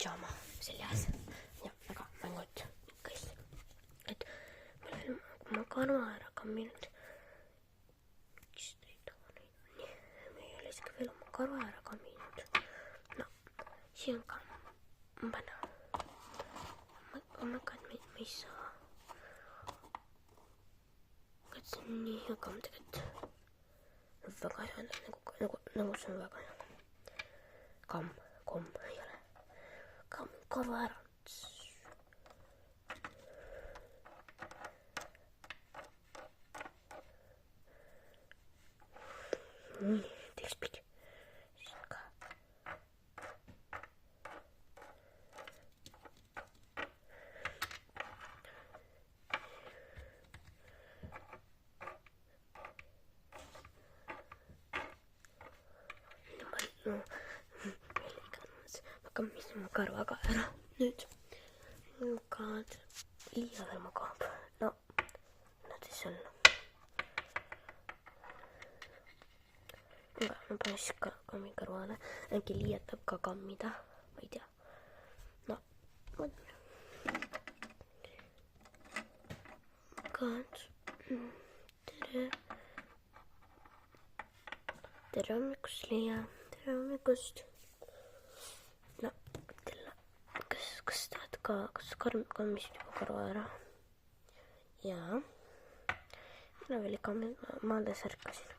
pidžaama seljas ja väga mängud kõis. Et ma olen oma karva ära kamminud. Nii, me ei ole isegi veel oma karva ära kamminud. No, siin on ka panna. Ma ka, et me ei saa. Et see on nii hea kamm tegelikult. Väga hea, nagu see on väga hea. Komm ei ole. Karva ära. Nii, teistpidi. Siin ka. Ma kammisin oma karvaga ära. Nüüd lukad liia veel magab. No, nad siis olla. Ma panen siis kammi kõrvale. Äkki liietab ka kammida. Ma ei tea. No, lukad. Tere. Tere hommikust, Liia. Tere hommikust. No, kas tahad ka, kas kammisid juba karva ära? Jaa. Mina veel ei kammi, ma alles ärkasin.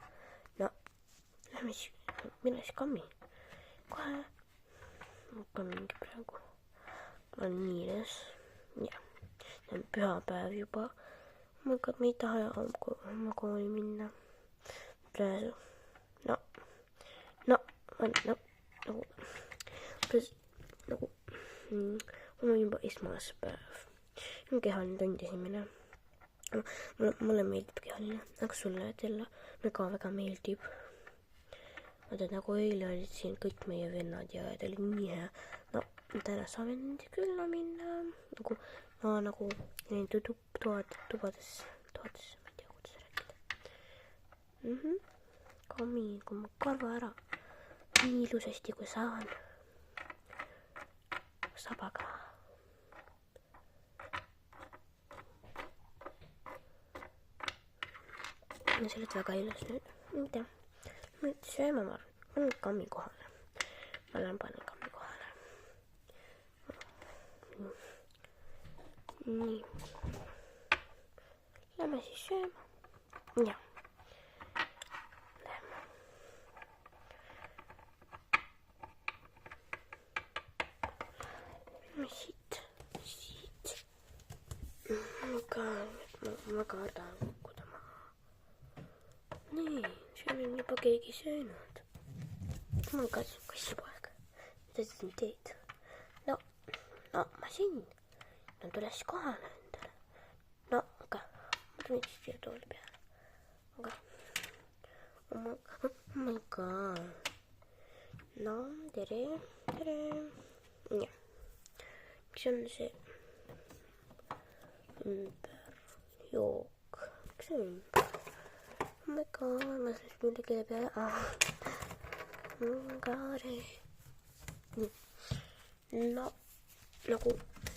No, lähme siis, mina siis kammi. Kohe. Ma kammingi praegu. Ma olen niires. Jah. See on pühapäev juba. Ma ei taha oma kooli minna. Praegu. Mul on juba esmaspäev. On kehaline tund esimene. Mulle meeldib kehaline, aga sulle teile ka väga meeldib. Vaata, nagu eile olid siin kõik meie vennad ja ta oli nii hea. No, täna saame nende külla minna. Nagu nende tubades, ma ei tea, kuidas rääkida. Kammin, kui ma karva ära. Nii ilusasti, kui saan. Sabaga. Ja sa oled väga ilus nüüd. Mida? Ma nüüd sööma ma panen kammi kohale. Ma lähen panen kammi kohale. Nii. Lähme siis sööma. Jah. Siit. Ma kardan kukkuda maha. Nii, siin on juba keegi söönud. Ma ka kassipoeg. Mida sa siin teed? No, ma siin. No tule siis kohale endale. No, aga ma tulin siis siia tooli peale. Aga, oh my god. No, tere. Jah. Mis on see ümberjook? Miks see ümber? Oh my god, ma siis millegi peale. Gaari. No, nagu,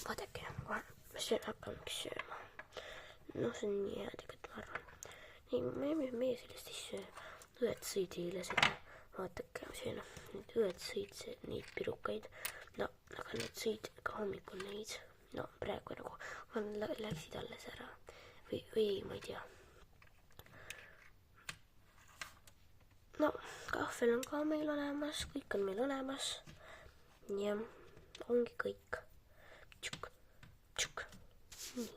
vaadake, kohe. Ma hakkamegi sööma. No, see on nii hea tegelikult, ma arvan. Nii, meie sellest ei söö. Õed sõid eile seda. Vaadake, siin on need õed sõid neid pirukaid. No, aga need sõid ka hommikul neid. No, praegu nagu läksid alles ära. Või ma ei tea. No, kahvel on ka meil olemas. Kõik on meil olemas. Ja, ongi kõik. Tšuk. Nii.